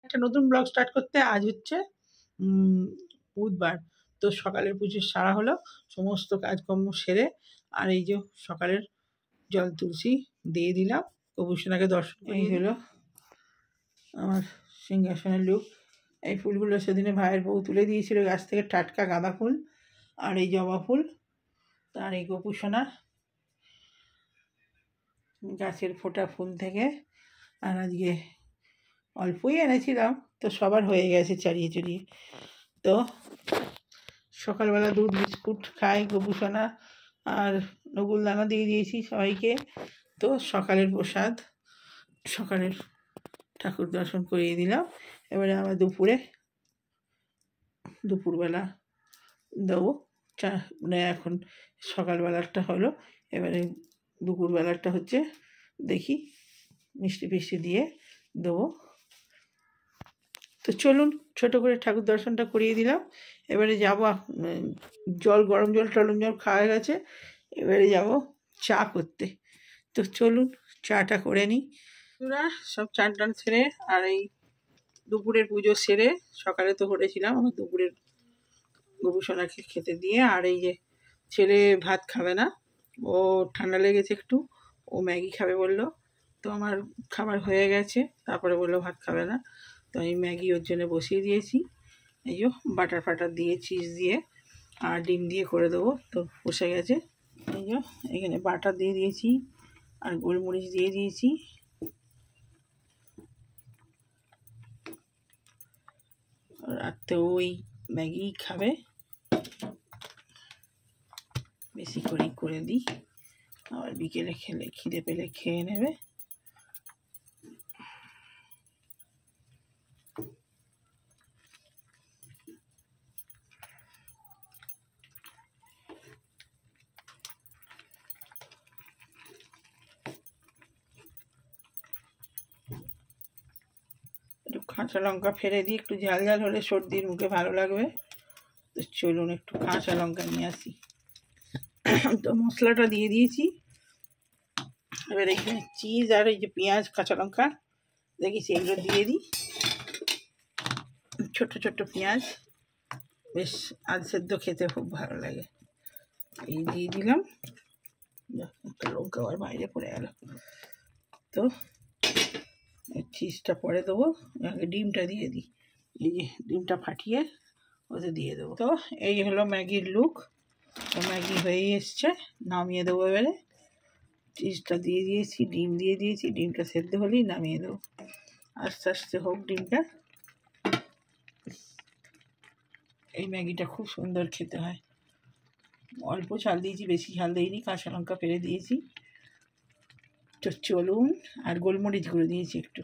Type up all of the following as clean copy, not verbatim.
একটা নতুন blog start করতে। আজ হচ্ছে বুধবার। তো সকালের পুজো সারা হলো, সমস্ত কাজকর্ম সেরে আর এই যে সকালের জল তুলসী দিয়ে দিলাম, কবুসোনাকে দর্শন এই হলো আমার সিংহাসনের লুক। এই ফুলগুলো সেদিনে ভাইয়ের বউ তুলে দিয়েছিল গাছ থেকে, টাটকা গাঁদা ফুল আর এই জবা ফুল, আর এই গোপুসোনা গাছের ফোটা ফুল থেকে। আর আজকে অল্পই এনেছিলাম, তো সবার হয়ে গেছে চারিয়ে চড়িয়ে। তো সকালবেলা দুধ বিস্কুট খাই গোপুসোনা, আর নকুলদানা দিয়ে দিয়েছি সবাইকে। তো সকালের প্রসাদ, সকালের ঠাকুর দর্শন করিয়ে দিলাম। এবারে আবার দুপুরবেলা দেবো চা, মানে এখন সকালবেলাটা হলো, এবারে দুপুরবেলাটা হচ্ছে দেখি মিষ্টি ফিষ্টি দিয়ে দেবো। তো চলুন ছোটো করে ঠাকুর দর্শনটা করিয়ে দিলাম। এবারে যাবো, গরম জল খাওয়া গেছে, এবারে যাব চা করতে। তো চলুন চাটা করে নিই। তোরা সব চান টান সেরে আর এই দুপুরের পুজো সেরে, সকালে তো করেছিলাম আমার দুপুরের গোপুসোনাকে খেতে দিয়ে। আর এই যে ছেলে ভাত খাবে না, ও ঠান্ডা লেগেছে একটু, ও ম্যাগি খাবে বললো। তো আমার খাবার হয়ে গেছে, তারপরে বললো ভাত খাবে না, তো আমি ম্যাগি ওর জন্য বসিয়ে দিয়েছি। এই যে বাটার ফাটার দিয়ে চিজ দিয়ে আর ডিম দিয়ে করে দেবো, তো বসে গেছে। এই যে এখানে বাটার দিয়ে দিয়েছি আর গোলমরিচ দিয়ে দিয়েছি। রাতে ওই ম্যাগি খাবে, বেশি করেই করে দিই, আবার বিকেলে খিদে পেলে খেয়ে নেবে। একটু কাঁচা লঙ্কা ফেলে দিই, একটু ঝাল ঝাল হলে সর্দির মুখে ভালো লাগবে। তো চলুন একটু কাঁচা লঙ্কা নিয়ে আসি। তো মশলাটা দিয়ে দিয়েছি, এবার এখানে চিজ আর এই যে পেঁয়াজ কাঁচা লঙ্কা দেখেছি এগুলো দিয়ে দিই। ছোট্ট ছোট্ট পেঁয়াজ, বেশ আধ সেদ্ধ খেতে খুব ভালো লাগে। এই দিয়ে দিলাম, একটা লঙ্কা আবার বাইরে পড়ে গেল। তো চিজটা পরে দেবো, আগে ডিমটা দিয়ে দিই। এই যে ডিমটা ফাটিয়ে ওতে দিয়ে দেবো। তো এই হলো ম্যাগির লুক। তো ম্যাগি হয়ে এসছে, নামিয়ে দেবো। এবারে চিজটা দিয়ে দিয়েছি, ডিম দিয়ে দিয়েছি, ডিমটা সেদ্ধ হলেই নামিয়ে দেবো। আস্তে আস্তে হোক ডিমটা। এই ম্যাগিটা খুব সুন্দর খেতে হয়। অল্প ঝাল দিয়েছি, বেশি ঝাল দিইনি, কাঁচা লঙ্কা ফেলে দিয়েছি। তো চলুন, আর গোলমরিচ গুঁড়ো দিয়েছি একটু,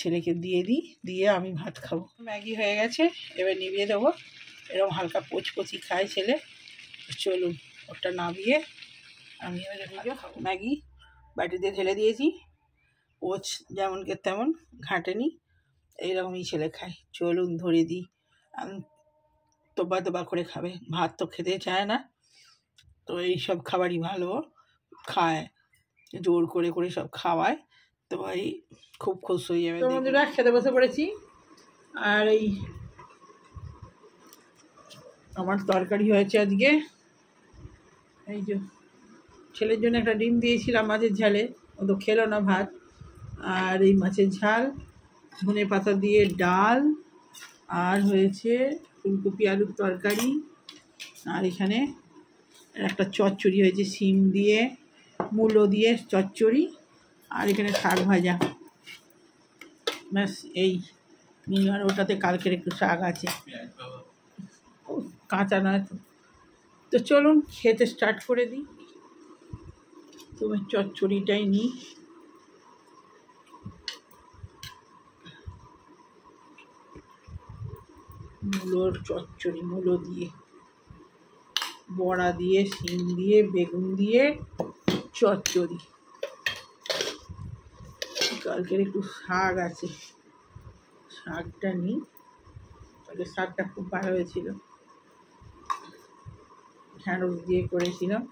ছেলেকে দিয়ে দিই, দিয়ে আমি ভাত খাবো। ম্যাগি হয়ে গেছে, এবার নিভিয়ে দেবো। এরকম হালকা পচপচি খায় ছেলে। চলুন ওটা নামিয়ে আমি এবারে খাবো। ম্যাগি বাটিতে ঢেলে দিয়েছি, পোচ যেমনকে তেমন ঘাঁটেনি, এইরকমই ছেলে খায়। চলুন ধরিয়ে দিই, তোবা করে খাবে, ভাত তো খেতে চায় না। তো এইসব খাবারই ভালো খায়, জোর করে করে সব খাওয়ায়, তো ভাই খুব খুশ হয়ে যাবে। তো বন্ধুরা খেতে বসে পড়েছি, আর এই আমার তরকারি হয়েছে আজকে। এই যে ছেলের জন্য একটা ডিম দিয়েছিলাম মাছের ঝালে, ও তো খেলো না ভাত। আর এই মাছের ঝাল, ধনে পাতা দিয়ে ডাল, আর হয়েছে ফুলকপি আলুর তরকারি, আর এখানে একটা চচ্চড়ি হয়েছে শিম দিয়ে মূলো দিয়ে চচ্চড়ি, আর এখানে শাক ভাজা। ব্যাস এই নিয়ে, আর ওটাতে কালকের একটু শাক আছে, কাঁচা নয় তো। তো চলুন খেতে স্টার্ট করে দিই। তুমি চচ্চড়িটাই নিই। মূলোর চচ্চড়ি, মূলো দিয়ে, বড়া দিয়ে, শিম দিয়ে, বেগুন দিয়ে চচ্চড়ি। কালকের একটু শাক আছে, শাকটা নিই। কালকে শাকটা খুব ভালো হয়েছিল, ঢ্যাঁড়স দিয়ে করেছিলাম।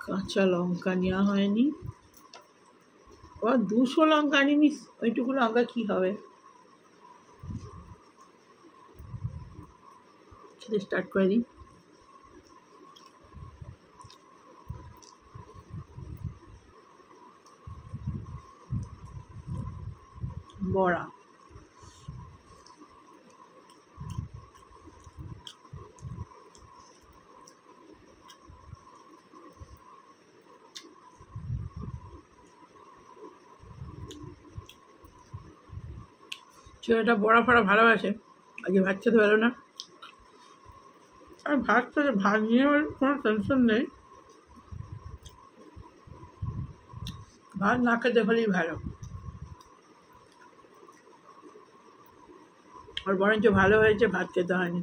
কাঁচা লঙ্কা নেওয়া হয়নি। আবার 200 লঙ্কা আনিনি, ওইটুকু লঙ্কা কী হবে। খেতে স্টার্ট করে দিই। বড়া, ছেলেটা বড়া ফড়া ভালোবাসে, আজকে ভাত খেতে পারো না। আর ভাত খেতে, ভাত নিয়ে আমার কোনো টেনশন নেই, ভাত না খেতে হলেই ভালো। আর বরঞ্চ ভালো হয়েছে ভাত খেতে হয়নি।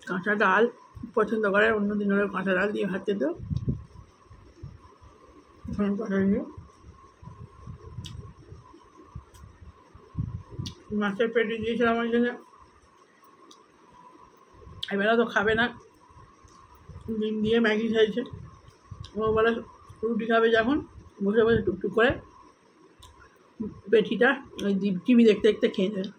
কাঁচা ডাল পছন্দ করে, অন্যদিন হলে কাঁচা ডাল দিয়ে ভাত খেত, কাঁচা দিয়ে মাছের পেটে দিয়েছিলাম আমার জন্য। এবেলা তো খাবে না, ডিম দিয়ে ম্যাগি খাইছে। ও বলে রুটি খাবে যখন, বসে বসে টুকটুক করে পেটিটা ওই টিভি দেখতে দেখতে খেয়ে নেবে।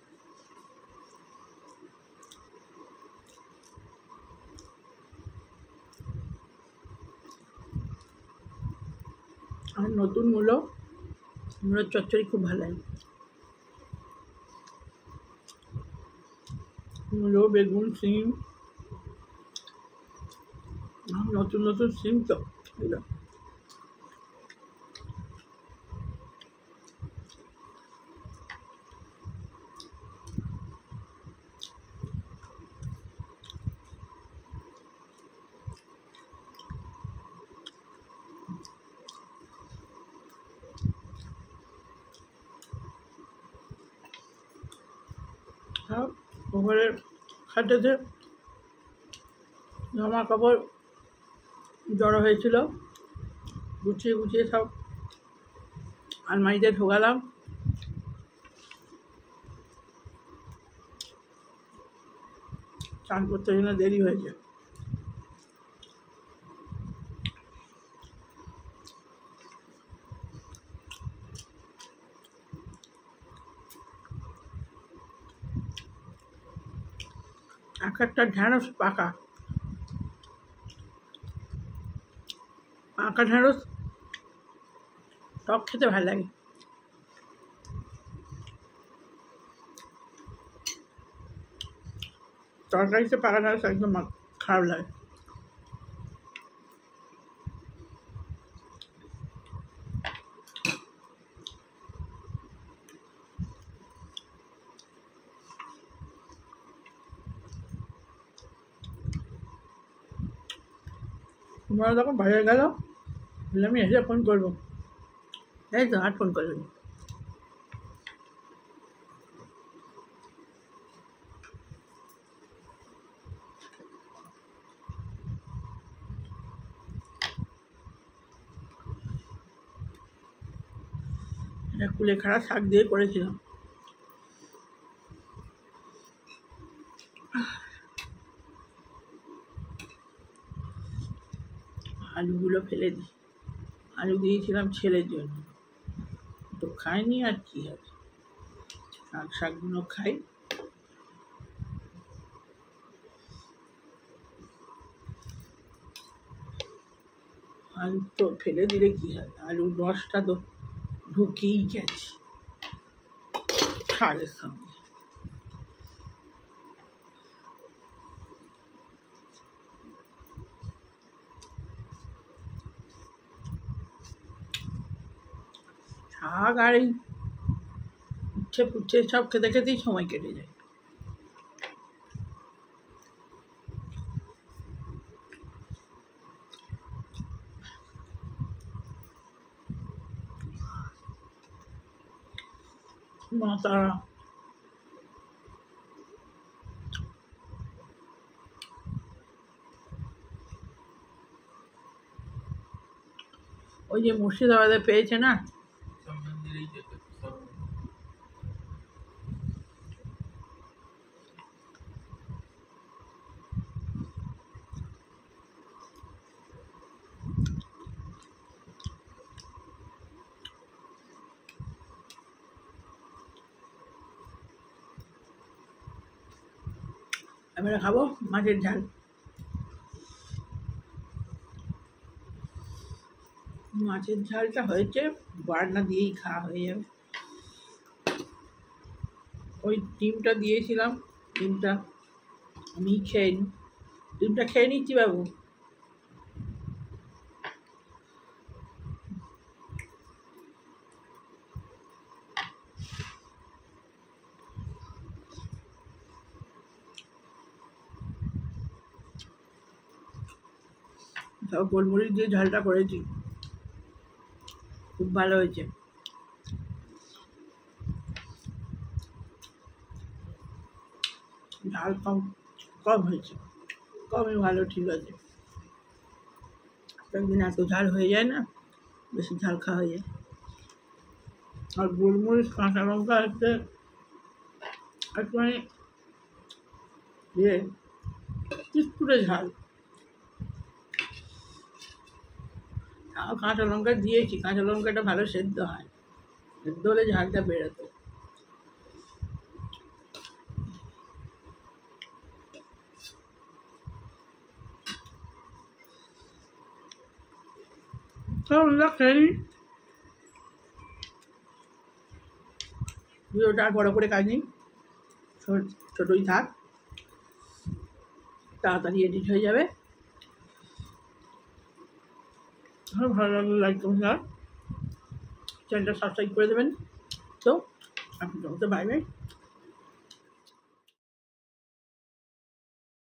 আমার নতুন মূলোর চচ্চড়ি খুব ভালো লাগে। মূলো, বেগুন, শিম, নতুন নতুন শিম তো এগুলো। ওপরে খাটেতে জামা কাপড় জড়ো হয়েছিল, গুছিয়ে গুছিয়ে সব আলমারিতে ঢোকালাম। চান করতে জন্য দেরি হয়েছে। একটা ঢ্যাঁড়স পাকা, পাকা ঢ্যাঁড়স টক খেতে ভালো লাগে। তরকারিতে পাকা ঢ্যাঁড়স একদম খারাপ লাগে। তোমরা তখন বাইরে গেল, বলে আমি এসে ফোন করবো, এই তো আর ফোন করবেন। এটা কুলেখাড়া শাক দিয়ে করেছিলাম। আলুগুলো ফেলে দিই, আলু দিয়েছিলাম ছেলের জন্য, তো খাইনি আর কি হবে, শাকগুলো খাই। আলু তো ফেলে দিলে কি হবে, আলুর রসটা তো ঢুকেই গেছে শাকের সঙ্গে। শাক আর এই উচ্ছে পুচ্ছে সব খেতে খেতেই সময় কেটে যায়। মা তারা ওই যে মুর্শিদাবাদে পেয়েছে না, এবারে খাবো মাছের ঝাল। মাছের ঝালটা হয়েছে বাটনা দিয়েই খাওয়া হয়ে যাবে। ওই ডিমটা দিয়েছিলাম, ডিমটা আমি খেয়ে নিই, ডিমটা খেয়ে নিচ্ছি বাবু। সব গোলমরিচ দিয়ে ঝালটা করেছি, খুব ভালো হয়েছে। ঝাল কম কম হয়েছে, কমই ভালো, ঠিক আছে। একদিন এত ঝাল হয়ে যায় না, বেশি ঝাল খাওয়া হয়ে যায়। আর গোলমরিচ কাঁচা লঙ্কা হচ্ছে একটুখানি ইয়ে চিটকুটে ঝাল। তাও কাঁচা লঙ্কা দিয়েছি, কাঁচা লঙ্কাটা ভালো সেদ্ধ হয়, সেদ্ধ হলে ঝালটা বেরোতো। খেয়ে নিই, ভিডিওটা আর বড় করে কাজ নেই, ছোটোই থাক, তাড়াতাড়ি এডিট হয়ে যাবে। ভালো লাগলে লাইক কমেন্ট আর চ্যানেলটা সাবস্ক্রাইব করে দেবেন। তো আপনি বাই বাই।